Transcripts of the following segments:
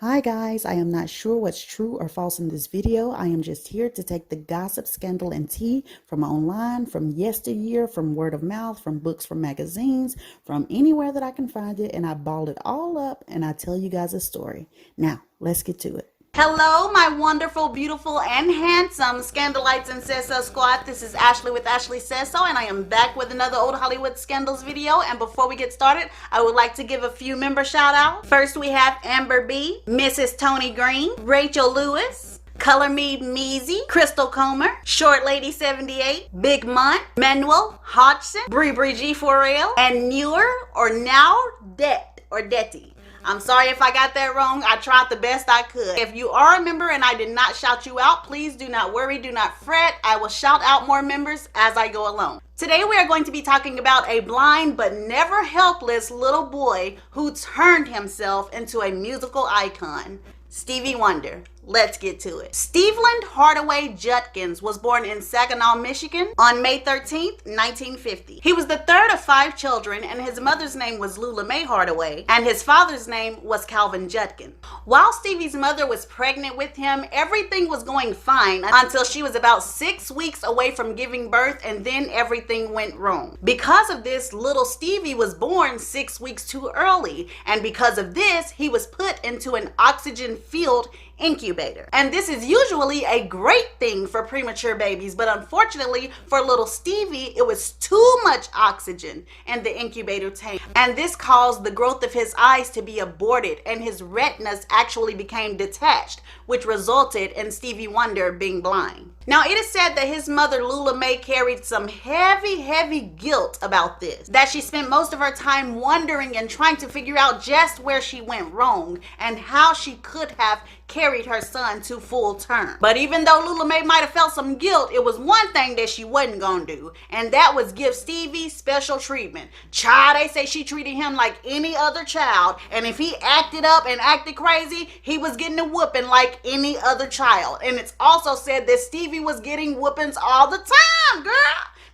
Hi guys, I am not sure what's true or false in this video. I am just here to take the gossip, scandal, and tea from online, from yesteryear, from word of mouth, from books, from magazines, from anywhere that I can find it, and I ball it all up and I tell you guys a story. Now, let's get to it. Hello, my wonderful, beautiful, and handsome Scandalites and Says So squad. This is Ashley with Ashley Says So, and I am back with another Old Hollywood Scandals video. And before we get started, I would like to give a few member shout outs. First, we have Amber B, Mrs. Tony Green, Rachel Lewis, Color Me Measy, Crystal Comer, Short Lady 78, Big Munt, Manuel Hodgson, Bree G4L, and Newer or Now Det or Detty. I'm sorry if I got that wrong. I tried the best I could. If you are a member and I did not shout you out, please do not worry, do not fret. I will shout out more members as I go along. Today we are going to be talking about a blind but never helpless little boy who turned himself into a musical icon. Stevie Wonder. Let's get to it. Steveland Hardaway Judkins was born in Saginaw, Michigan on May 13th, 1950. He was the third of 5 children, and his mother's name was Lula Mae Hardaway, and his father's name was Calvin Judkins. While Stevie's mother was pregnant with him, everything was going fine until she was about 6 weeks away from giving birth, and then everything went wrong. Because of this, little Stevie was born 6 weeks too early, and because of this, he was put into an oxygen-filled incubator. And this is usually a great thing for premature babies, but unfortunately for little Stevie, it was too much oxygen in the incubator tank, and this caused the growth of his eyes to be aborted, and his retinas actually became detached, which resulted in Stevie Wonder being blind. Now, it is said that his mother, Lula Mae, carried some heavy guilt about this, that she spent most of her time wondering and trying to figure out just where she went wrong and how she could have carried her son to full term. But even though Lula Mae might have felt some guilt, it was one thing that she wasn't gonna do, and that was give Stevie special treatment. Child, they say she treated him like any other child, and if he acted up and acted crazy, he was getting a whooping like any other child. And it's also said that Stevie was getting whoopings all the time, girl.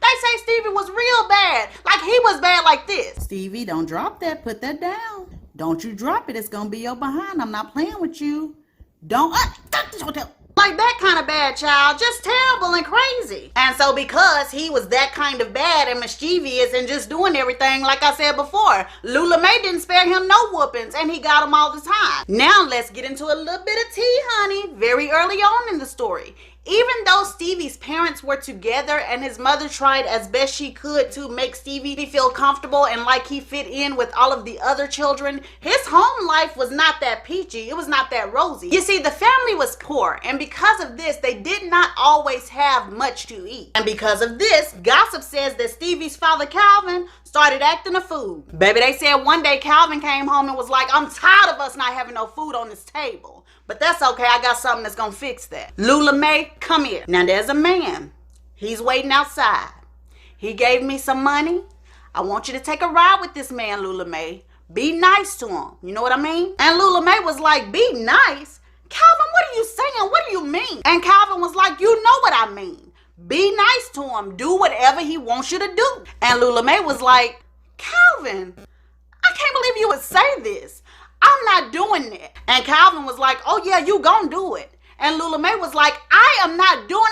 They say Stevie was real bad, like he was bad like this. Stevie, don't drop that. Put that down. Don't you drop it. It's gonna be your behind. I'm not playing with you. Don't Like that kind of bad, child, just terrible and crazy. And so because he was that kind of bad and mischievous and just doing everything, like I said before, Lula Mae didn't spare him no whoopings, and he got them all the time. Now let's get into a little bit of tea, honey. Very early on in the story, even though Stevie's parents were together and his mother tried as best she could to make Stevie feel comfortable and like he fit in with all of the other children, his home life was not that peachy. It was not that rosy. You see, the family was poor, and because of this, they did not always have much to eat. And because of this, gossip says that Stevie's father, Calvin, started acting a fool. Baby, they said one day Calvin came home and was like, "I'm tired of us not having no food on this table. But that's okay, I got something that's gonna fix that. Lula Mae, come here." Now there's a man. He's waiting outside. He gave me some money. I want you to take a ride with this man, Lula Mae. Be nice to him. You know what I mean? And Lula Mae was like, "Be nice? Calvin, what are you saying? What do you mean?" And Calvin was like, "You know what I mean. Be nice to him. Do whatever he wants you to do." And Lula Mae was like, "Calvin, I can't believe you would say this. I'm not doing it." And Calvin was like, "Oh yeah, you gonna do it." And Lula Mae was like, "I am not doing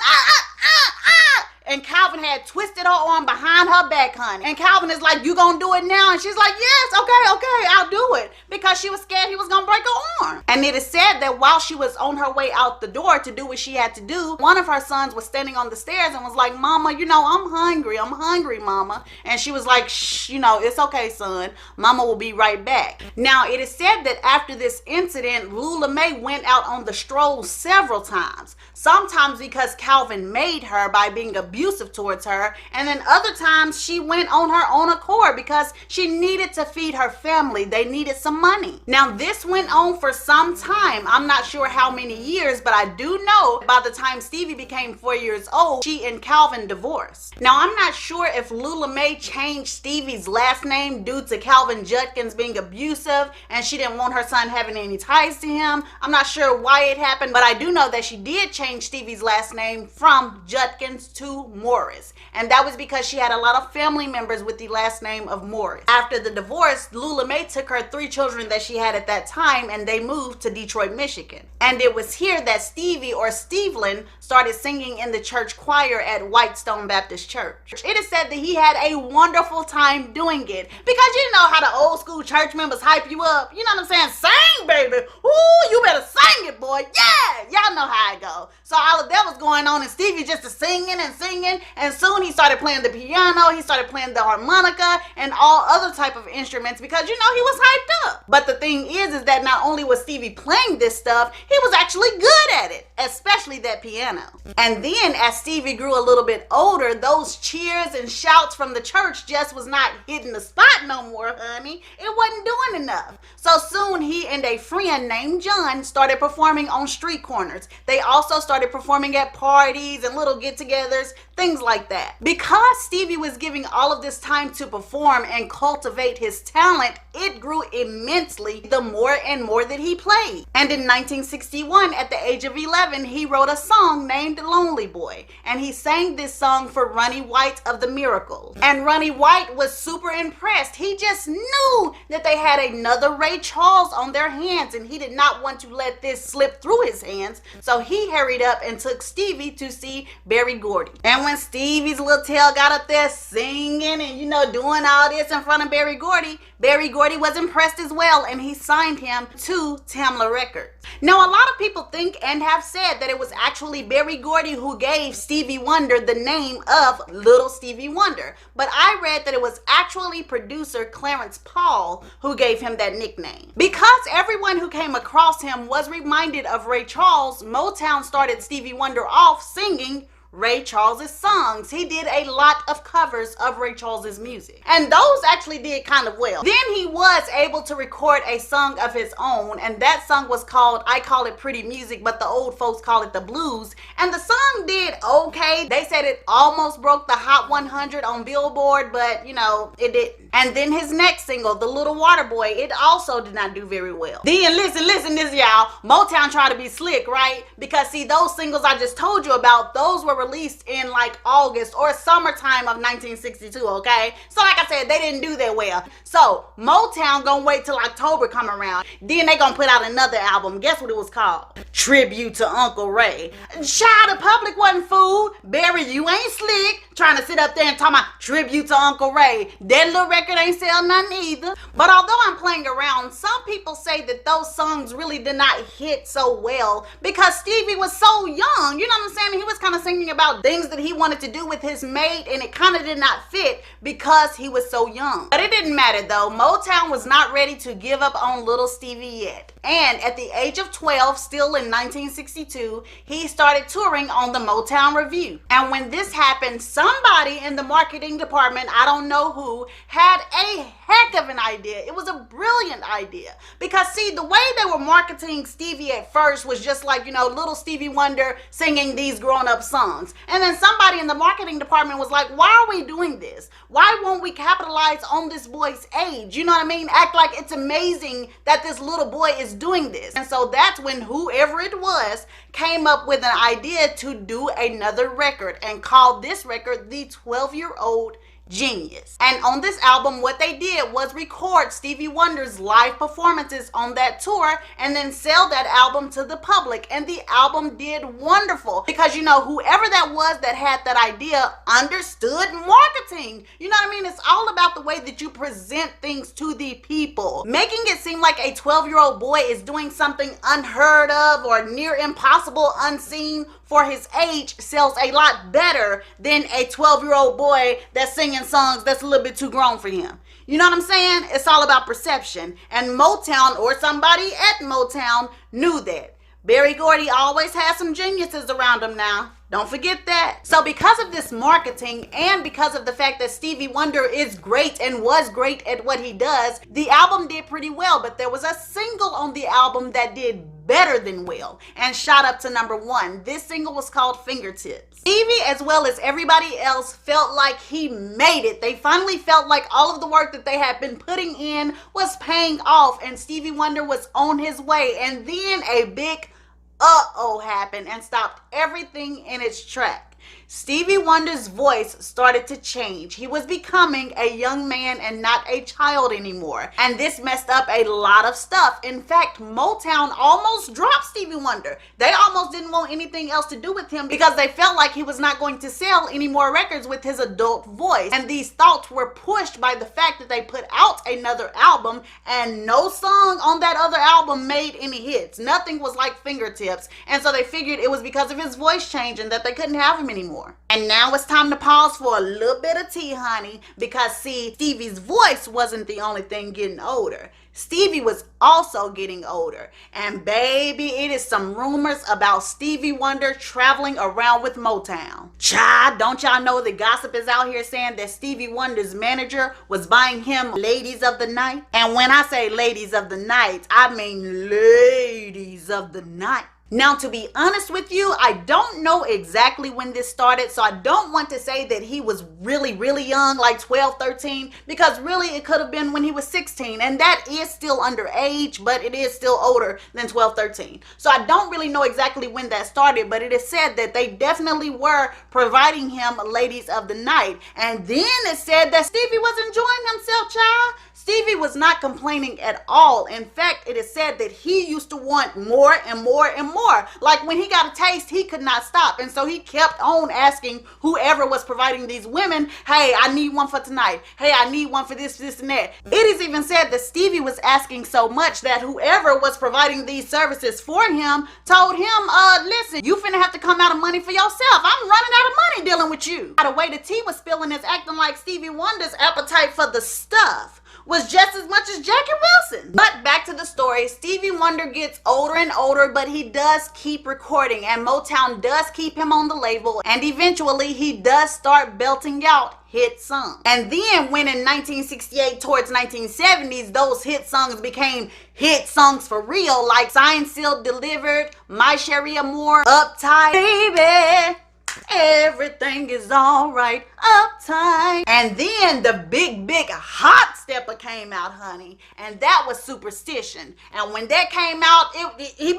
And Calvin had twisted her arm behind her back, honey. And Calvin is like, "You gonna do it now?" And she's like, "Yes, okay, I'll do it." Because she was scared he was gonna break her arm. And it is said that while she was on her way out the door to do what she had to do, one of her sons was standing on the stairs and was like, "Mama, I'm hungry, Mama." And she was like, "Shh, it's okay, son. Mama will be right back." Now, it is said that after this incident, Lula Mae went out on the stroll several times. Sometimes because Calvin made her by being abusive towards her, and then other times she went on her own accord because she needed to feed her family. They needed some money. Now this went on for some time. I'm not sure how many years, but I do know by the time Stevie became 4 years old, she and Calvin divorced. Now I'm not sure if Lula Mae changed Stevie's last name due to Calvin Judkins being abusive and she didn't want her son having any ties to him. I'm not sure why it happened, but I do know that she did change Stevie's last name from Judkins to Sue Morris. And that was because she had a lot of family members with the last name of Morris. After the divorce, Lula Mae took her 3 children that she had at that time and they moved to Detroit, Michigan. And it was here that Stevie or Stevelin started singing in the church choir at Whitestone Baptist Church. It is said that he had a wonderful time doing it because you know how the old school church members hype you up. You know what I'm saying? Sing, baby. Ooh, you better sing it, boy. Yeah, y'all know how it go. So all of that was going on and Stevie just singing and singing, and soon he started playing the piano, he started playing the harmonica and all other type of instruments because you know he was hyped up. But the thing is that not only was Stevie playing this stuff, he was actually good at it, especially that piano. And then as Stevie grew a little bit older, those cheers and shouts from the church just was not hitting the spot no more, honey. It wasn't doing enough. So soon he and a friend named John started performing on street corners. They also started performing at parties and little get-togethers, things like that. Because Stevie was giving all of this time to perform and cultivate his talent, it grew immensely the more and more that he played. And in 1961, at the age of 11, he wrote a song named Lonely Boy. And he sang this song for Ronnie White of the Miracles. And Ronnie White was super impressed. He just knew that they had another Ray Charles on their hands and he did not want to let this slip through his hands. So he hurried up and took Stevie to see Berry Gordy. And when Stevie's little tail got up there singing and, you know, doing all this in front of Berry Gordy was impressed as well and he signed him to Tamla Records. Now, a lot of people think and have said that it was actually Berry Gordy who gave Stevie Wonder the name of Little Stevie Wonder. But I read that it was actually producer Clarence Paul who gave him that nickname. Because everyone who came across him was reminded of Ray Charles, Motown started Stevie Wonder off singing Ray Charles's songs. He did a lot of covers of Ray Charles's music, and those actually did kind of well. Then he was able to record a song of his own, and that song was called, I call it Pretty Music, but the old folks call it The Blues, and the song did okay. They said it almost broke the Hot 100 on Billboard, but you know, it didn't. And then his next single, The Little Water Boy, it also did not do very well. Then listen this, y'all. Motown tried to be slick, right? Because see, those singles I just told you about, those were released in like August or summertime of 1962, okay? So like I said, they didn't do that well. So Motown gonna wait till October come around. Then they gonna put out another album. Guess what it was called? Tribute to Uncle Ray. Child, the public wasn't fooled. Barry, you ain't slick trying to sit up there and talk about Tribute to Uncle Ray. That little record ain't sell nothing either. But although I'm playing around, some people say that those songs really did not hit so well because Stevie was so young. You know what I'm saying? He was kind of singing about things that he wanted to do with his mate, and it kind of did not fit because he was so young. But it didn't matter though. Motown was not ready to give up on little Stevie yet. And at the age of 12, still in 1962, he started touring on the Motown Revue. And when this happened, somebody in the marketing department, I don't know who, had a heck of an idea. It was a brilliant idea. Because see, the way they were marketing Stevie at first was just like, you know, little Stevie Wonder singing these grown-up songs. And then somebody in the marketing department was like, why are we doing this? Why won't we capitalize on this boy's age? You know what I mean? Act like it's amazing that this little boy is doing this. And so that's when whoever it was came up with an idea to do another record and called this record the 12-Year-Old Genius. And on this album, what they did was record Stevie Wonder's live performances on that tour and then sell that album to the public. And the album did wonderful because, you know, whoever that was that had that idea understood marketing. You know what I mean? It's all about the way that you present things to the people. Making it seem like a 12-year-old boy is doing something unheard of or near impossible, unseen for his age sells a lot better than a 12-year-old boy that's singing songs that's a little bit too grown for him. You know what I'm saying? It's all about perception. And Motown or somebody at Motown knew that. Berry Gordy always has some geniuses around him now. Don't forget that. So because of this marketing and because of the fact that Stevie Wonder is great and was great at what he does, the album did pretty well, but there was a single on the album that did better than well and shot up to #1. This single was called Fingertips. Stevie, as well as everybody else, felt like he made it. They finally felt like all of the work that they had been putting in was paying off and Stevie Wonder was on his way. And then a big uh-oh happened and stopped everything in its track. Stevie Wonder's voice started to change. He was becoming a young man and not a child anymore. And this messed up a lot of stuff. In fact, Motown almost dropped Stevie Wonder. They almost didn't want anything else to do with him because they felt like he was not going to sell any more records with his adult voice. And these thoughts were pushed by the fact that they put out another album and no song on that other album made any hits. Nothing was like Fingertips. And so they figured it was because of his voice changing that they couldn't have him anymore. And now it's time to pause for a little bit of tea, honey, because see, Stevie's voice wasn't the only thing getting older. Stevie was also getting older. And baby, it is some rumors about Stevie Wonder traveling around with Motown. Child, don't y'all know the gossip is out here saying that Stevie Wonder's manager was buying him ladies of the night? And when I say ladies of the night, I mean ladies of the night. Now, to be honest with you, I don't know exactly when this started, so I don't want to say that he was really young, like 12, 13, because really it could have been when he was 16, and that is still underage, but it is still older than 12, 13. So I don't really know exactly when that started, but it is said that they definitely were providing him ladies of the night. And then it said that Stevie was enjoying himself, child. Stevie was not complaining at all. In fact, it is said that he used to want more and more and more. Like when he got a taste, he could not stop. And so he kept on asking whoever was providing these women, hey, I need one for tonight. Hey, I need one for this, and that. It is even said that Stevie was asking so much that whoever was providing these services for him told him, listen, you finna have to come out of money for yourself. I'm running out of money dealing with you. By the way the tea was spilling is acting like Stevie Wonder's appetite for the stuff was just as much as Jackie Wilson. But back to the story, Stevie Wonder gets older and older, but he does keep recording, and Motown does keep him on the label, and eventually he does start belting out hit songs. And then when in 1968 towards 1970s, those hit songs became hit songs for real, like Signed, Sealed, Delivered, My Sherry Amore, Uptight, Baby, Everything Is Alright, Uptight. And then the big hot stepper came out, honey, and that was Superstition. And when that came out, he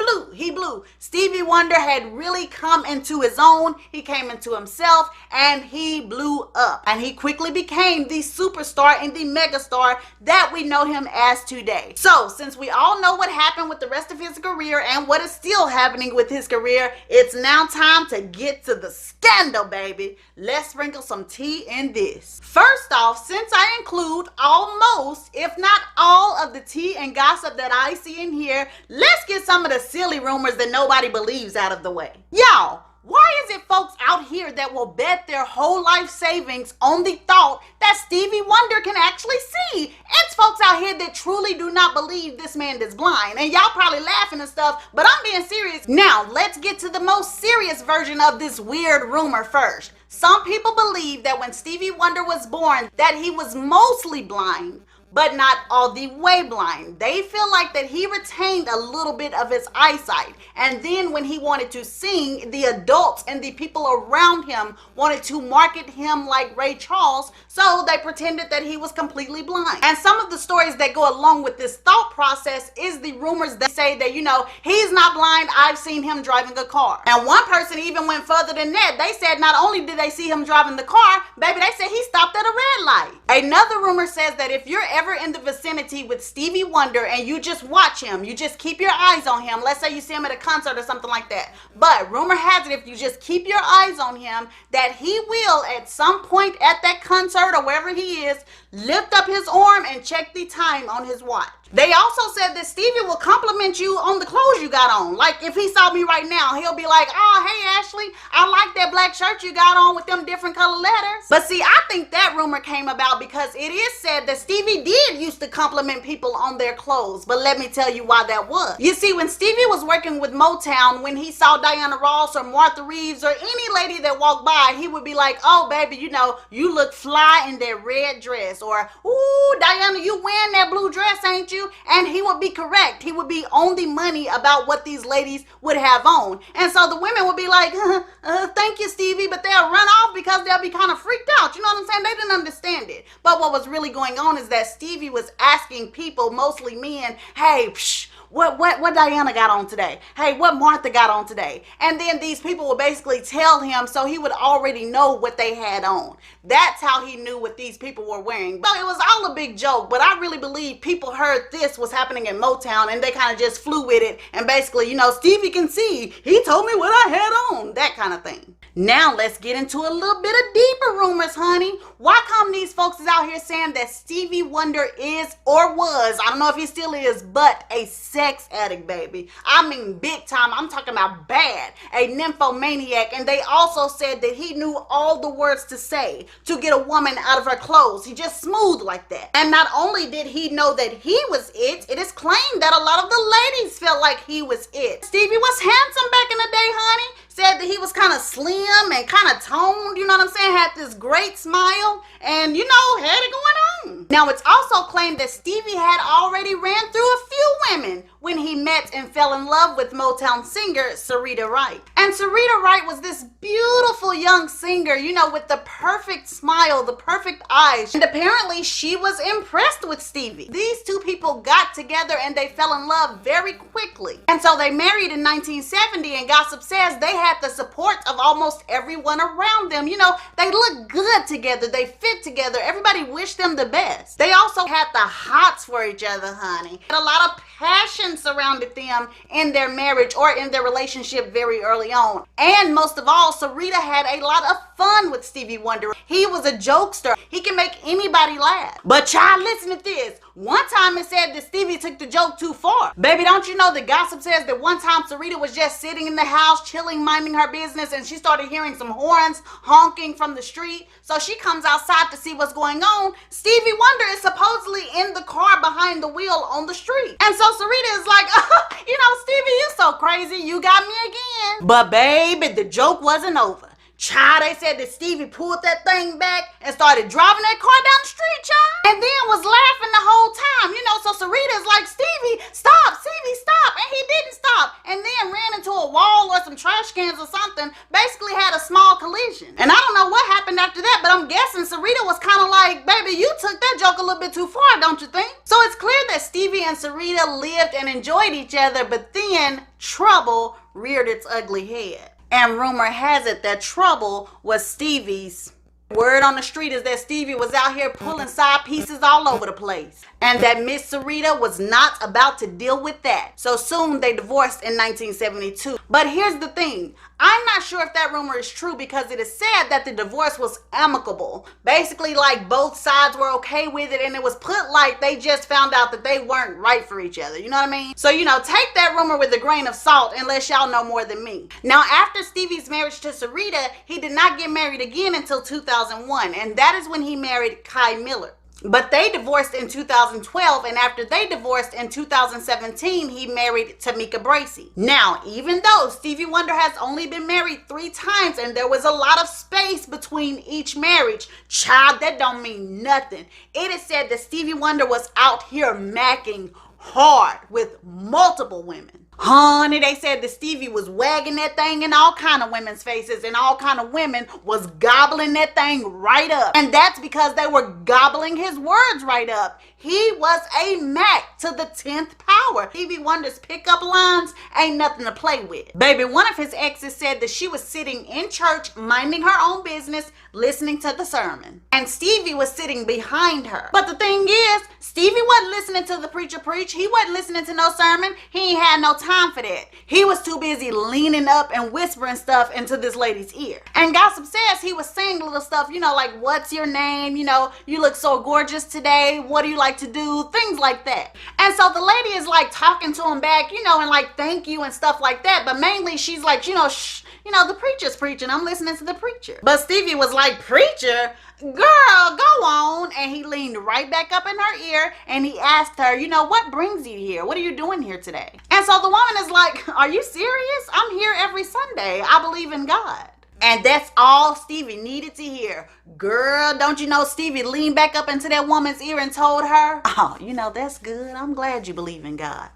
blew. Stevie Wonder had really come into his own. He came into himself and he blew up, and he quickly became the superstar and the megastar that we know him as today. So since we all know what happened with the rest of his career and what is still happening with his career, it's now time to get to the scandal, baby. Let's sprinkle some tea in this. First off, since I include almost, if not all, of the tea and gossip that I see in here, let's get some of the silly rumors that nobody believes out of the way. Y'all, why is it folks out here that will bet their whole life savings on the thought that Stevie Wonder can actually see? It's folks out here that truly do not believe this man is blind. And y'all probably laughing and stuff, but I'm being serious. Now, let's get to the most serious version of this weird rumor first. Some people believe that when Stevie Wonder was born, that he was mostly blind, but not all the way blind. They feel like that he retained a little bit of his eyesight. And then when he wanted to sing, the adults and the people around him wanted to market him like Ray Charles, so they pretended that he was completely blind. And some of the stories that go along with this thought process is the rumors that say that, you know, he's not blind, I've seen him driving a car. And one person even went further than that. They said not only did they see him driving the car, baby, they said he stopped at a red light. Another rumor says that if you're ever in the vicinity with Stevie Wonder and you just watch him, you just keep your eyes on him, let's say you see him at a concert or something like that, but rumor has it if you just keep your eyes on him, that he will at some point at that concert or wherever he is, lift up his arm and check the time on his watch. They also said that Stevie will compliment you on the clothes you got on. Like if he saw me right now, he'll be like, oh, hey, Ashley, I like that black shirt you got on with them different color letters. But see, I think that rumor came about because it is said that Stevie did used to compliment people on their clothes. But let me tell you why that was. You see, when Stevie was working with Motown, when he saw Diana Ross or Martha Reeves or any lady that walked by, he would be like, oh, baby, you know, you look fly in that red dress. Or, ooh, Diana, you wearing that blue dress, ain't you? And he would be correct. He would be on the money about what these ladies would have on. And so the women would be like, thank you, Stevie, but they'll run off because they'll be kind of freaked out. You know what I'm saying? They didn't understand it. But what was really going on is that Stevie was asking people, mostly men, hey, what Diana got on today? Hey, what Martha got on today? And then these people would basically tell him, so he would already know what they had on. That's how he knew what these people were wearing. But it was all a big joke, but I really believe people heard this was happening in Motown and they kind of just flew with it, and basically, Stevie can see, he told me what I had on, that kind of thing. Now let's get into a little bit of deeper rumors, honey. Why come these folks is out here saying that Stevie Wonder is or was, I don't know if he still is, but a sex addict, baby. I mean big time. I'm talking about bad. A nymphomaniac. And they also said that he knew all the words to say to get a woman out of her clothes. He just smooth like that. And not only did he know that he was it is claimed that a lot of the ladies felt like he was it. Stevie was handsome back in the day, honey. Said that he was kind of slim and kind of toned, you know what I'm saying? Had this great smile and, had it going on. Now, it's also claimed that Stevie had already ran through a few women when he met and fell in love with Motown singer Syreeta Wright. And Syreeta Wright was this beautiful young singer, with the perfect smile, the perfect eyes. And apparently she was impressed with Stevie. These two people got together and they fell in love very quickly. And so they married in 1970, and gossip says they had the support of almost everyone around them. They look good together. They fit together. Everybody wished them the best. They also had the hots for each other, honey. And a lot of passion surrounded them in their marriage or in their relationship very early on. And most of all, Syreeta had a lot of fun with Stevie Wonder. He was a jokester. He can make anybody laugh. But child, listen to this. One time it said that Stevie took the joke too far. Baby, don't you know the gossip says that one time Syreeta was just sitting in the house, chilling, minding her business, and she started hearing some horns honking from the street. So she comes outside to see what's going on. Stevie Wonder is supposedly in the car behind the wheel on the street. And so Syreeta is like, Stevie, you so crazy. You got me again. But baby, the joke wasn't over. Child, they said that Stevie pulled that thing back and started driving that car down the street, child. And then was laughing the whole time. So Syreeta's like, Stevie, stop, Stevie, stop. And he didn't stop. And then ran into a wall or some trash cans or something. Basically had a small collision. And I don't know what happened after that, but I'm guessing Syreeta was kind of like, baby, you took that joke a little bit too far, don't you think? So it's clear that Stevie and Syreeta lived and enjoyed each other, but then trouble reared its ugly head. And rumor has it that trouble was Stevie's. Word on the street is that Stevie was out here pulling side pieces all over the place. And that Miss Syreeta was not about to deal with that. So soon they divorced in 1972. But here's the thing. I'm not sure if that rumor is true because it is said that the divorce was amicable. Basically, like both sides were okay with it, and it was put like they just found out that they weren't right for each other. You know what I mean? So, take that rumor with a grain of salt unless y'all know more than me. Now, after Stevie's marriage to Syreeta, he did not get married again until 2001, and that is when he married Kai Miller. But they divorced in 2012, and after they divorced in 2017, he married Tamika Bracey. Now, even though Stevie Wonder has only been married 3 times and there was a lot of space between each marriage, child, that don't mean nothing. It is said that Stevie Wonder was out here macking hard with multiple women. Honey, they said that Stevie was wagging that thing in all kind of women's faces, and all kind of women was gobbling that thing right up. And that's because they were gobbling his words right up. He was a Mac to the 10th power. Stevie Wonder's pickup lines ain't nothing to play with. Baby, one of his exes said that she was sitting in church, minding her own business, listening to the sermon. And Stevie was sitting behind her. But the thing is, Stevie wasn't listening to the preacher preach. He wasn't listening to no sermon. He ain't had no time for that. He was too busy leaning up and whispering stuff into this lady's ear. And gossip says he was saying little stuff, like, what's your name? You look so gorgeous today. What do you like to do? Things like that. And so the lady is like talking to him back, and like, thank you and stuff like that. But mainly she's like, shh, the preacher's preaching. I'm listening to the preacher. But Stevie was like, preacher? Girl, go on. And he leaned right back up in her ear and he asked her, what brings you here? What are you doing here today? And so the woman is like, are you serious? I'm here every Sunday. I believe in God. And that's all Stevie needed to hear. Girl, don't you know Stevie leaned back up into that woman's ear and told her, oh, that's good. I'm glad you believe in God.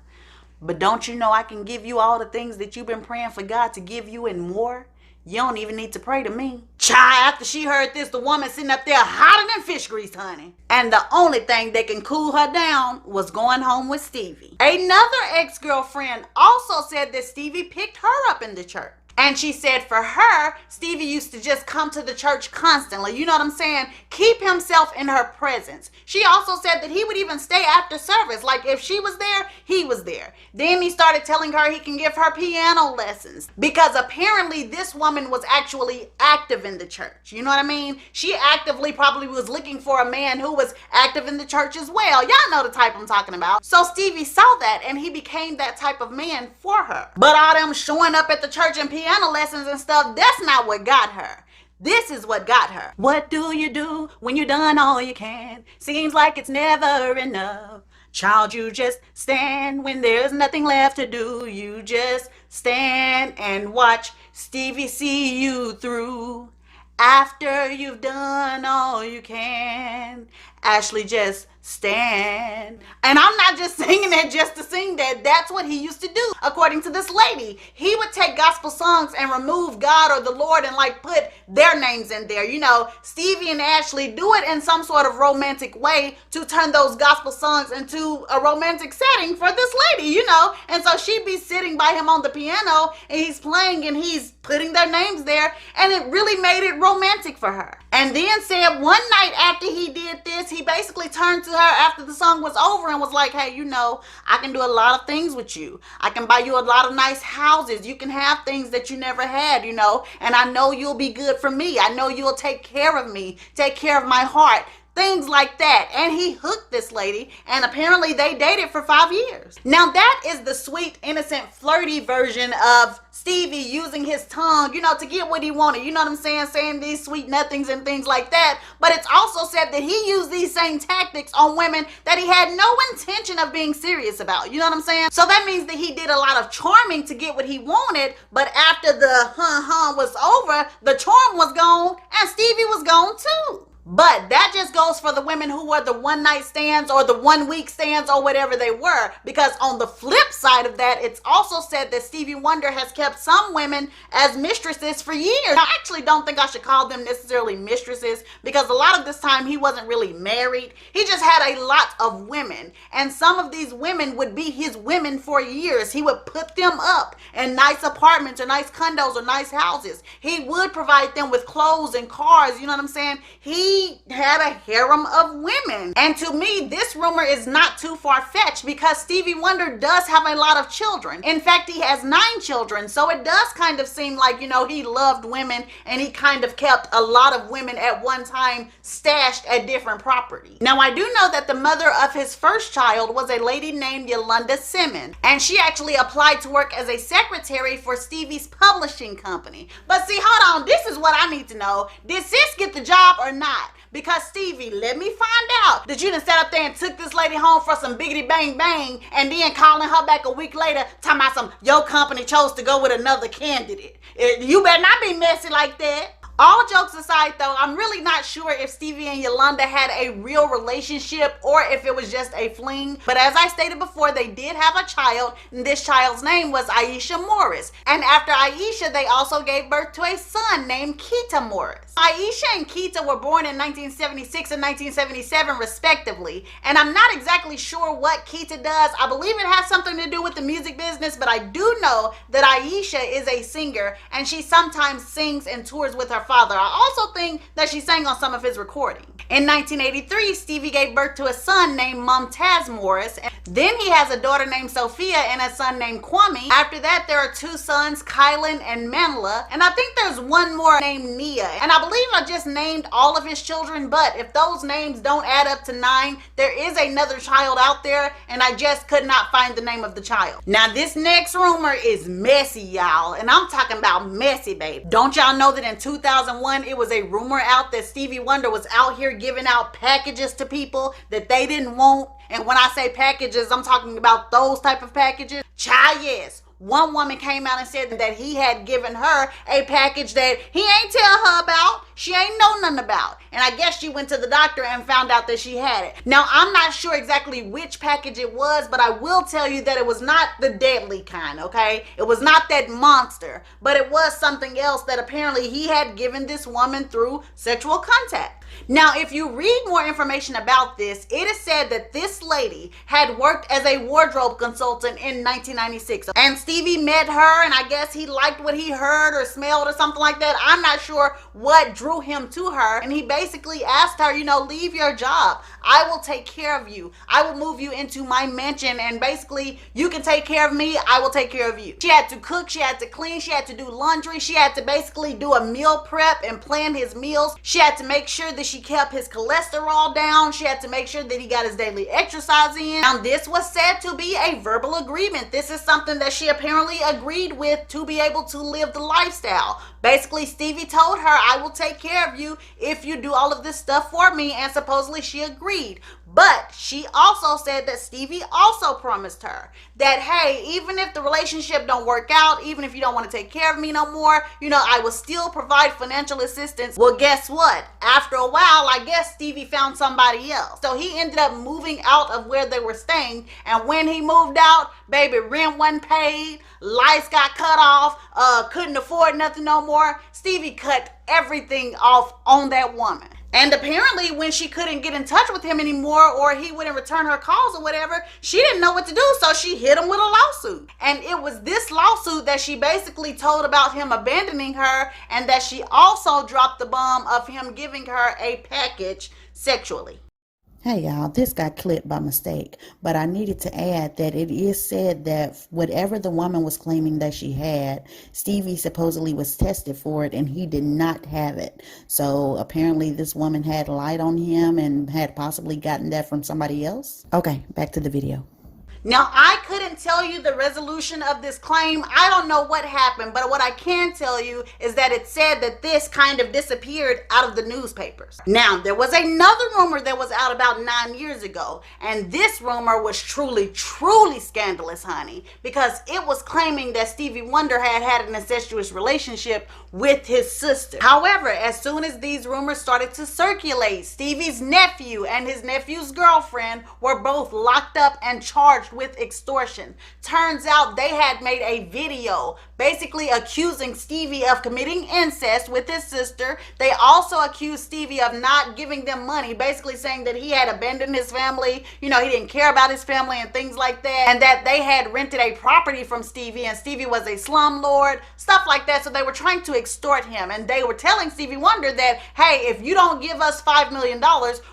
But don't you know I can give you all the things that you've been praying for God to give you and more? You don't even need to pray to me. Child, after she heard this, the woman sitting up there hotter than fish grease, honey. And the only thing that can cool her down was going home with Stevie. Another ex-girlfriend also said that Stevie picked her up in the church. And she said for her, Stevie used to just come to the church constantly. You know what I'm saying? Keep himself in her presence. She also said that he would even stay after service. Like if she was there, he was there. Then he started telling her he can give her piano lessons. Because apparently this woman was actually active in the church. You know what I mean? She actively probably was looking for a man who was active in the church as well. Y'all know the type I'm talking about. So Stevie saw that and he became that type of man for her. But all them showing up at the church and piano lessons and stuff, that's not what got her. This is what got her. What do you do when you done all you can? Seems like it's never enough. Child, you just stand when there's nothing left to do. You just stand and watch Stevie see you through. After you've done all you can, Ashley, just stand. And I'm not just singing that just to sing that. That's what he used to do. According to this lady, he would take gospel songs and remove God or the Lord and like put their names in there. You know, Stevie and Ashley do it in some sort of romantic way to turn those gospel songs into a romantic setting for this lady, you know. And so she'd be sitting by him on the piano and he's playing and he's putting their names there, and it really made it romantic for her. And then said one night after he did this, he basically turned to her after the song was over and was like, hey, you know, I can do a lot of things with you. I can buy you a lot of nice houses. You can have things that you never had, you know, and I know you'll be good for me. I know you'll take care of me, take care of my heart. Things like that. And he hooked this lady, and apparently they dated for 5 years. Now that is the sweet, innocent, flirty version of Stevie using his tongue, you know, to get what he wanted. You know what I'm saying? Saying these sweet nothings and things like that. But it's also said that he used these same tactics on women that he had no intention of being serious about. You know what I'm saying? So that means that he did a lot of charming to get what he wanted, but after the was over, the charm was gone and Stevie was gone too. But that just goes for the women who were the one night stands or the 1 week stands or whatever they were. Because on the flip side of that, it's also said that Stevie Wonder has kept some women as mistresses for years. I actually don't think I should call them necessarily mistresses, because a lot of this time he wasn't really married. He just had a lot of women, and some of these women would be his women for years. He would put them up in nice apartments or nice condos or nice houses. He would provide them with clothes and cars. You know what I'm saying? He had a harem of women. And to me, this rumor is not too far-fetched, because Stevie Wonder does have a lot of children. In fact, he has 9 children. So it does kind of seem like, you know, he loved women and he kind of kept a lot of women at one time stashed at different properties. Now, I do know that the mother of his first child was a lady named Yolanda Simmons, and she actually applied to work as a secretary for Stevie's publishing company. But see, hold on, this is what I need to know. Did sis get the job or not? Because Stevie, let me find out that you done sat up there and took this lady home for some biggity bang bang, and then calling her back a week later talking about some, your company chose to go with another candidate. You better not be messy like that. All jokes aside though, I'm really not sure if Stevie and Yolanda had a real relationship or if it was just a fling. But as I stated before, they did have a child, and this child's name was Aisha Morris. And after Aisha, they also gave birth to a son named Keita Morris. Aisha and Keita were born in 1976 and 1977 respectively. And I'm not exactly sure what Keita does. I believe it has something to do with the music business, but I do know that Aisha is a singer and she sometimes sings and tours with her father. I also think that she sang on some of his recordings. In 1983, Stevie gave birth to a son named Mumtaz Morris. Then he has a daughter named Sophia and a son named Kwame. After that, there are 2 sons, Kylan and Manla. And I think there's one more named Nia. And I believe I just named all of his children, but if those names don't add up to 9, there is another child out there, and I just could not find the name of the child. Now, this next rumor is messy, y'all. And I'm talking about messy, baby. Don't y'all know that in 2001, it was a rumor out that Stevie Wonder was out here giving out packages to people that they didn't want? And when I say packages, I'm talking about those type of packages. Child, yes. One woman came out and said that he had given her a package that he ain't tell her about. She ain't know nothing about. And I guess she went to the doctor and found out that she had it. Now, I'm not sure exactly which package it was, but I will tell you that it was not the deadly kind, okay? It was not that monster, but it was something else that apparently he had given this woman through sexual contact. Now, if you read more information about this, it is said that this lady had worked as a wardrobe consultant in 1996. And Stevie met her, and I guess he liked what he heard or smelled or something like that. I'm not sure what drew him to her. And he basically asked her, you know, leave your job. I will take care of you. I will move you into my mansion, and basically you can take care of me. I will take care of you. She had to cook. She had to clean. She had to do laundry. She had to basically do a meal prep and plan his meals. She had to make sure that she kept his cholesterol down. She had to make sure that he got his daily exercise in. Now, this was said to be a verbal agreement. This is something that she apparently agreed with to be able to live the lifestyle. Basically, Stevie told her, I will take care of you if you do all of this stuff for me, and supposedly she agreed. But she also said that Stevie also promised her that, hey, even if the relationship don't work out, even if you don't want to take care of me no more, you know, I will still provide financial assistance. Well, guess what? After a while, I guess Stevie found somebody else. So he ended up moving out of where they were staying. And when he moved out, baby, rent wasn't paid, lights got cut off, couldn't afford nothing no more. Stevie cut everything off on that woman. And apparently when she couldn't get in touch with him anymore, or he wouldn't return her calls or whatever, she didn't know what to do. So she hit him with a lawsuit. And it was this lawsuit that she basically told about him abandoning her, and that she also dropped the bomb of him giving her a package sexually. Hey y'all, this got clipped by mistake, but I needed to add that it is said that whatever the woman was claiming that she had, Stevie supposedly was tested for it and he did not have it. So apparently this woman had lied on him and had possibly gotten that from somebody else. Okay, back to the video. Now, I couldn't tell you the resolution of this claim. I don't know what happened, but what I can tell you is that it said that this kind of disappeared out of the newspapers. Now, there was another rumor that was out about 9 years ago, and this rumor was truly scandalous, honey, because it was claiming that Stevie Wonder had an incestuous relationship with his sister. However, as soon as these rumors started to circulate, Stevie's nephew and his nephew's girlfriend were both locked up and charged with extortion. Turns out they had made a video basically accusing Stevie of committing incest with his sister. They also accused Stevie of not giving them money, basically saying that he had abandoned his family, you know, he didn't care about his family and things like that, and that they had rented a property from Stevie and Stevie was a slumlord, stuff like that. So they were trying to extort him, and they were telling Stevie Wonder that, hey, if you don't give us $5 million,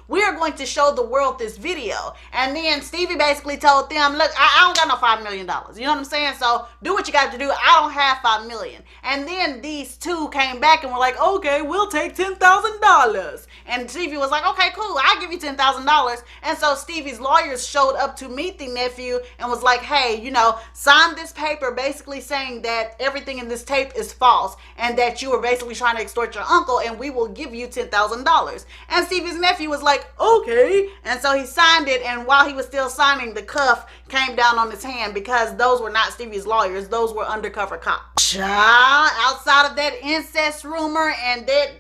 we are going to show the world this video. And then Stevie basically told them, look, I don't got no $5 million. You know what I'm saying? So do what you got to do. I don't have $5 million. And then these two came back and were like, okay, we'll take $10,000. And Stevie was like, okay, cool, I'll give you $10,000. And so Stevie's lawyers showed up to meet the nephew and was like, hey, you know, sign this paper basically saying that everything in this tape is false and that you were basically trying to extort your uncle, and we will give you $10,000. And Stevie's nephew was like, okay. And so he signed it, and while he was still signing, the cuff came down on his hand, because those were not Stevie's lawyers, those were undercover cops. Child, outside of that incest rumor and that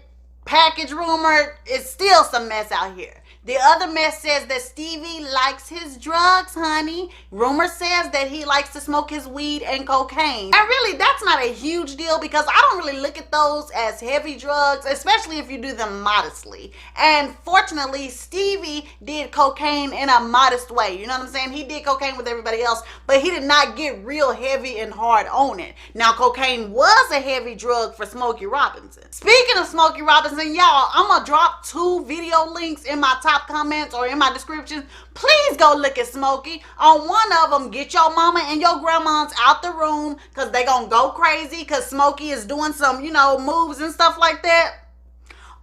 package rumor, it's still some mess out here. The other mess says that Stevie likes his drugs, honey. Rumor says that he likes to smoke his weed and cocaine. And really, that's not a huge deal, because I don't really look at those as heavy drugs, especially if you do them modestly. And fortunately, Stevie did cocaine in a modest way. You know what I'm saying? He did cocaine with everybody else, but he did not get real heavy and hard on it. Now, cocaine was a heavy drug for Smokey Robinson. Speaking of Smokey Robinson, y'all, I'm gonna drop 2 video links in my top comments or in my description. Please go look at Smokey. On one of them, get your mama and your grandmas out the room, because they gonna go crazy because Smokey is doing some, you know, moves and stuff like that.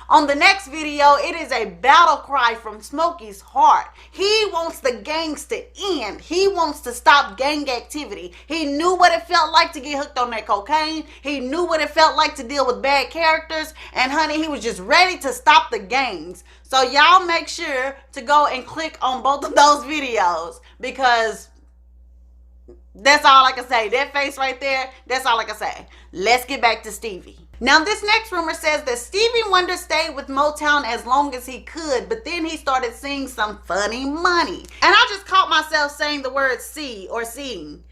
On the next video, it is a battle cry from Smokey's heart. He wants the gangs to end. He wants to stop gang activity. He knew what it felt like to get hooked on that cocaine. He knew what it felt like to deal with bad characters. And honey, he was just ready to stop the gangs. So y'all make sure to go and click on both of those videos, because That's all I can say. That face right there, that's all I can say. Let's get back to Stevie. Now, this next rumor says that Stevie Wonder stayed with Motown as long as he could, but then he started seeing some funny money. And I just caught myself saying the word see or seeing.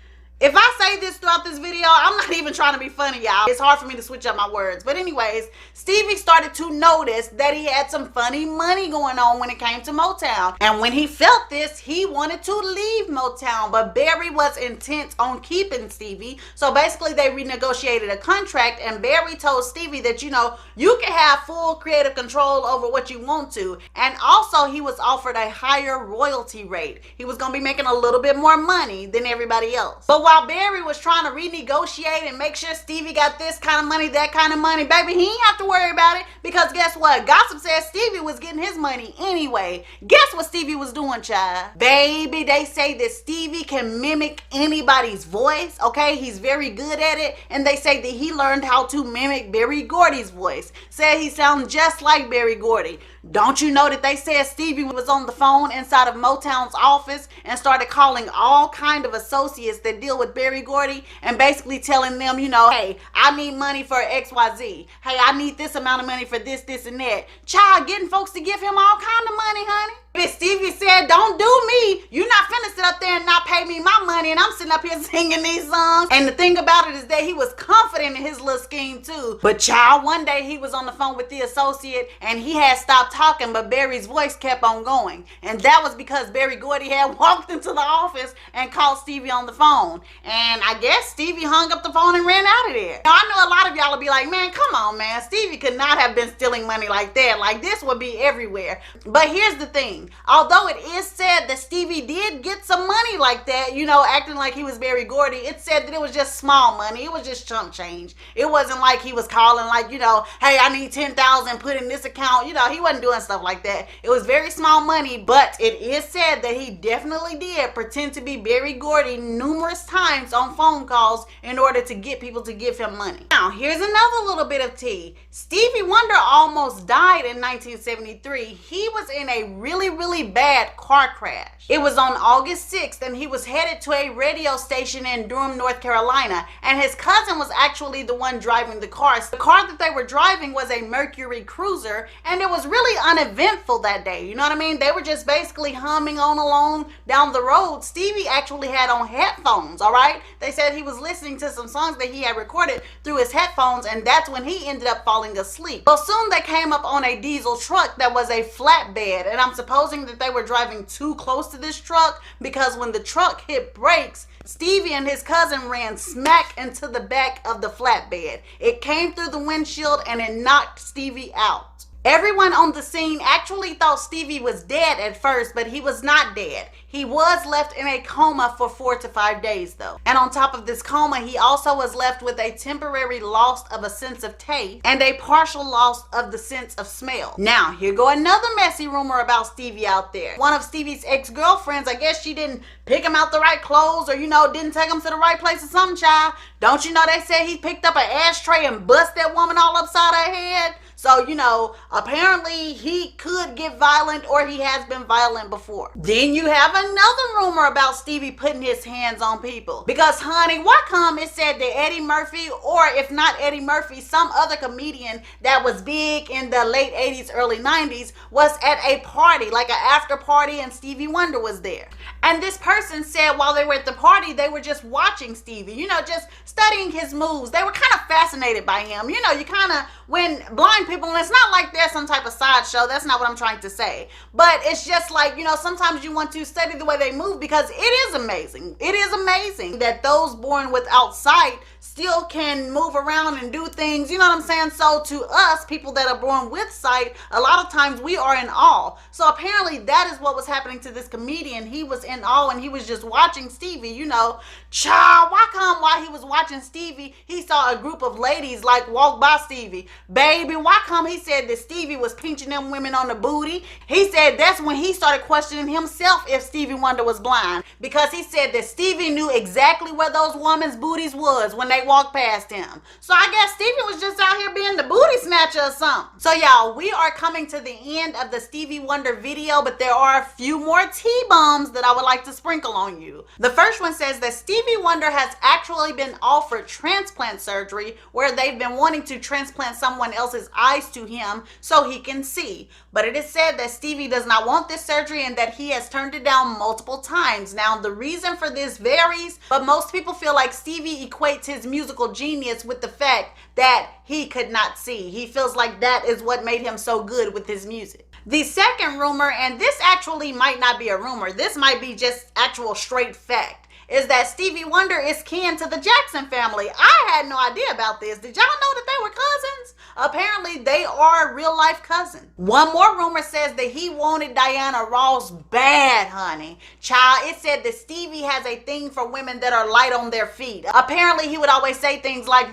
If I say this throughout this video, I'm not even trying to be funny, y'all. It's hard for me to switch up my words. But anyways, Stevie started to notice that he had some funny money going on when it came to Motown. And when he felt this, he wanted to leave Motown. But Barry was intent on keeping Stevie. So basically, they renegotiated a contract. And Barry told Stevie that, you know, you can have full creative control over what you want to. And also, he was offered a higher royalty rate. He was going to be making a little bit more money than everybody else. But while Barry was trying to renegotiate and make sure Stevie got this kind of money, that kind of money, baby, he ain't have to worry about it, because guess what? Gossip says Stevie was getting his money anyway. Guess what Stevie was doing, child? Baby, they say that Stevie can mimic anybody's voice, okay? He's very good at it, and they say that he learned how to mimic Berry Gordy's voice. Said he sounds just like Berry Gordy. Don't you know that they said Stevie was on the phone inside of Motown's office and started calling all kind of associates that deal with Berry Gordy and basically telling them, you know, hey, I need money for XYZ. Hey, I need this amount of money for this, this, and that. Child, getting folks to give him all kind of money, honey. But Stevie said, don't do me. You're not finna sit up there and not pay me my money, and I'm sitting up here singing these songs. And the thing about it is that he was confident in his little scheme too. But child, one day he was on the phone with the associate and he had stopped talking, but Barry's voice kept on going. And that was because Berry Gordy had walked into the office and called Stevie on the phone. And I guess Stevie hung up the phone and ran out of there. Now, I know a lot of y'all will be like, man, come on, man. Stevie could not have been stealing money like that. Like, this would be everywhere. But here's the thing. Although it is said that Stevie did get some money like that, you know, acting like he was Berry Gordy, it said that it was just small money. It was just chump change. It wasn't like he was calling like, you know, hey, I need 10,000 put in this account. You know, he wasn't doing stuff like that. It was very small money, but it is said that he definitely did pretend to be Berry Gordy numerous times on phone calls in order to get people to give him money. Now, here's another little bit of tea. Stevie Wonder almost died in 1973. He was in a really bad car crash. It was on August 6th, and he was headed to a radio station in Durham, North Carolina, and his cousin was actually the one driving the car. The car that they were driving was a Mercury Cruiser, and it was really uneventful that day. You know what I mean? They were just basically humming on along down the road. Stevie actually had on headphones, all right? They said he was listening to some songs that he had recorded through his headphones, and that's when he ended up falling asleep. Well, soon they came up on a diesel truck that was a flatbed, and I'm supposing that they were driving too close to this truck, because when the truck hit brakes, Stevie and his cousin ran smack into the back of the flatbed. It came through the windshield and it knocked Stevie out. Everyone on the scene actually thought Stevie was dead at first, but he was not dead. He was left in a coma for 4 to 5 days though. And on top of this coma, he also was left with a temporary loss of a sense of taste and a partial loss of the sense of smell. Now, here go another messy rumor about Stevie out there. One of Stevie's ex-girlfriends, I guess she didn't pick him out the right clothes, or, you know, didn't take him to the right place or something, child. Don't you know they said he picked up an ashtray and bust that woman all upside her head? So, you know, apparently he could get violent, or he has been violent before. Then you have another rumor about Stevie putting his hands on people. Because, honey, why come it said that Eddie Murphy, or if not Eddie Murphy, some other comedian that was big in the late 80s, early 90s, was at a party, like an after party, and Stevie Wonder was there. And this person said while they were at the party, they were just watching Stevie, you know, just studying his moves. They were kind of fascinated by him. You know, you kind of, when blind people, and it's not like they're some type of sideshow, that's not what I'm trying to say, but it's just like, you know, sometimes you want to study the way they move, because it is amazing. It is amazing that those born without sight still can move around and do things, you know what I'm saying? So to us, people that are born with sight, a lot of times we are in awe. So apparently that is what was happening to this comedian. He was in awe, and he was just watching Stevie, you know. Child, why come while he was watching Stevie, he saw a group of ladies like walk by Stevie? Baby, why come he said that Stevie was pinching them women on the booty? He said that's when he started questioning himself if Stevie Wonder was blind, because he said that Stevie knew exactly where those women's booties was when they walked past him. So I guess Stevie was just out here being the booty snatcher or something. So y'all, we are coming to the end of the Stevie Wonder video, but there are a few more T-bombs that I would like to sprinkle on you. The first one says that Stevie Wonder has actually been offered transplant surgery where they've been wanting to transplant someone else's eyes to him so he can see. But it is said that Stevie does not want this surgery and that he has turned it down multiple times. Now, the reason for this varies, but most people feel like Stevie equates his musical genius with the fact that he could not see. He feels like that is what made him so good with his music. The second rumor, and this actually might not be a rumor, this might be just actual straight fact, is that Stevie Wonder is kin to the Jackson family. I had no idea about this. Did y'all know that they were cousins? Apparently, they are real life cousins. One more rumor says that he wanted Diana Ross bad, honey. Child, it said that Stevie has a thing for women that are light on their feet. Apparently, he would always say things like,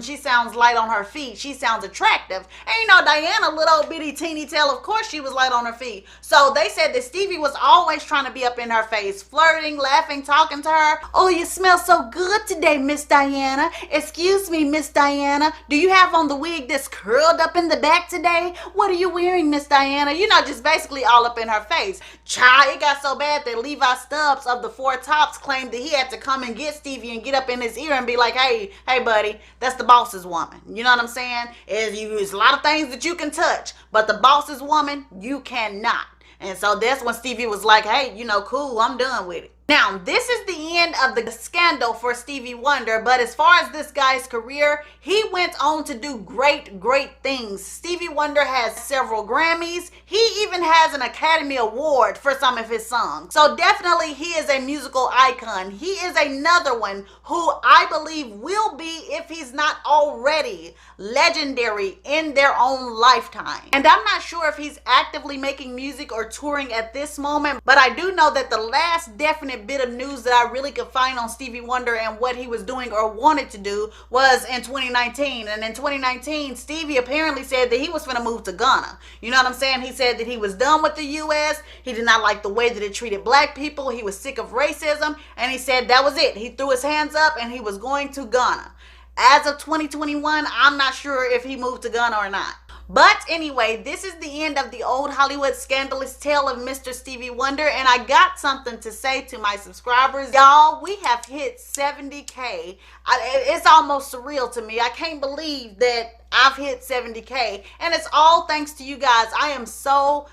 she sounds light on her feet. She sounds attractive. And you know, Diana, little bitty teeny tail, of course she was light on her feet. So they said that Stevie was always trying to be up in her face, flirting, laughing, talking to her. Oh, you smell so good today, Miss Diana. Excuse me, Miss Diana. Do you have on the wig that's curled up in the back today? What are you wearing, Miss Diana? You know, just basically all up in her face. Child, it got so bad that Levi Stubbs of the Four Tops claimed that he had to come and get Stevie and get up in his ear and be like, hey, buddy, that's the boss's woman. You know what I'm saying? There's a lot of things that you can touch, but the boss's woman, you cannot. And so that's when Stevie was like, hey, you know, cool, I'm done with it. Now, this is the end of the scandal for Stevie Wonder, but as far as this guy's career, he went on to do great, great things. Stevie Wonder has several Grammys. He even has an Academy Award for some of his songs. So definitely he is a musical icon. He is another one who I believe will be, if he's not already, legendary in their own lifetime. And I'm not sure if he's actively making music or touring at this moment, but I do know that the last definite bit of news that I really could find on Stevie Wonder and what he was doing or wanted to do was in 2019. And in 2019, Stevie apparently said that he was gonna move to Ghana. You know what I'm saying? He said that he was done with the US. He did not like the way that it treated black people. He was sick of racism. And he said that was it. He threw his hands up and he was going to Ghana. As of 2021, I'm not sure if he moved to Ghana or not. But anyway, this is the end of the old Hollywood scandalous tale of Mr. Stevie Wonder, and I got something to say to my subscribers. Y'all, we have hit 70K. It's almost surreal to me. I can't believe that I've hit 70K, and it's all thanks to you guys. I am so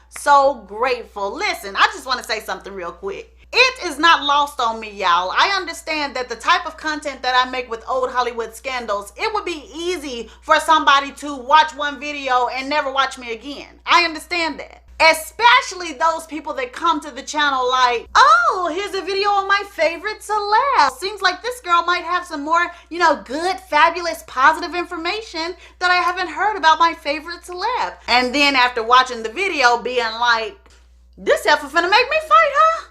grateful. Listen, I just want to say something real quick. It is not lost on me, y'all. I understand that the type of content that I make with old Hollywood scandals, it would be easy for somebody to watch one video and never watch me again. I understand that. Especially those people that come to the channel like, oh, here's a video on my favorite celeb. Seems like this girl might have some more, you know, good, fabulous, positive information that I haven't heard about my favorite celeb. And then after watching the video being like, this heifer finna make me fight, huh?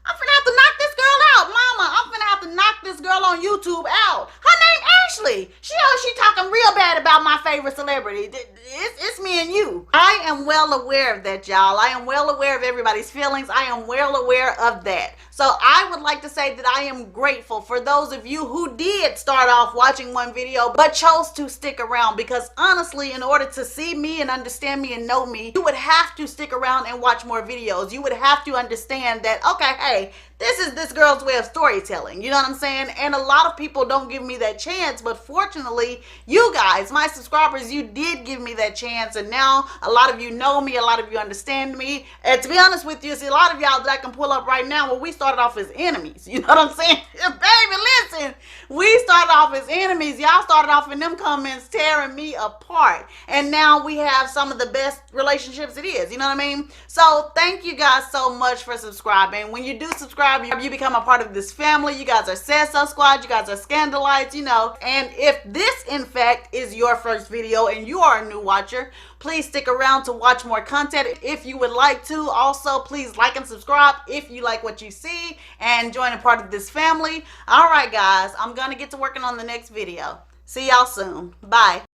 I'm finna have to knock this girl out, mama. I'm finna have to knock this girl on YouTube out. Her name Ashley. She talking real bad about my favorite celebrity. It's me and you. I am well aware of that, y'all. I am well aware of everybody's feelings. I am well aware of that. So I would like to say that I am grateful for those of you who did start off watching one video but chose to stick around, because honestly, in order to see me and understand me and know me, you would have to stick around and watch more videos. You would have to understand that, okay, hey, this is this girl's way of storytelling. You know what I'm saying? And a lot of people don't give me that chance, but fortunately, you guys, my subscribers, you did give me that chance, and now a lot of you know me, a lot of you understand me, and to be honest with you, see a lot of y'all that I can pull up right now, well, we started off as enemies. You know what I'm saying? Baby, listen, we started off as enemies. Y'all started off in them comments tearing me apart, and now we have some of the best relationships it is. You know what I mean? So thank you guys so much for subscribing. When you do subscribe, you become a part of this family. You guys are Said So Squad. You guys are Scandalites, you know. And if this, in fact, is your first video and you are a new watcher, please stick around to watch more content if you would like to. Also, please like and subscribe if you like what you see and join a part of this family. All right, guys, I'm going to get to working on the next video. See y'all soon. Bye.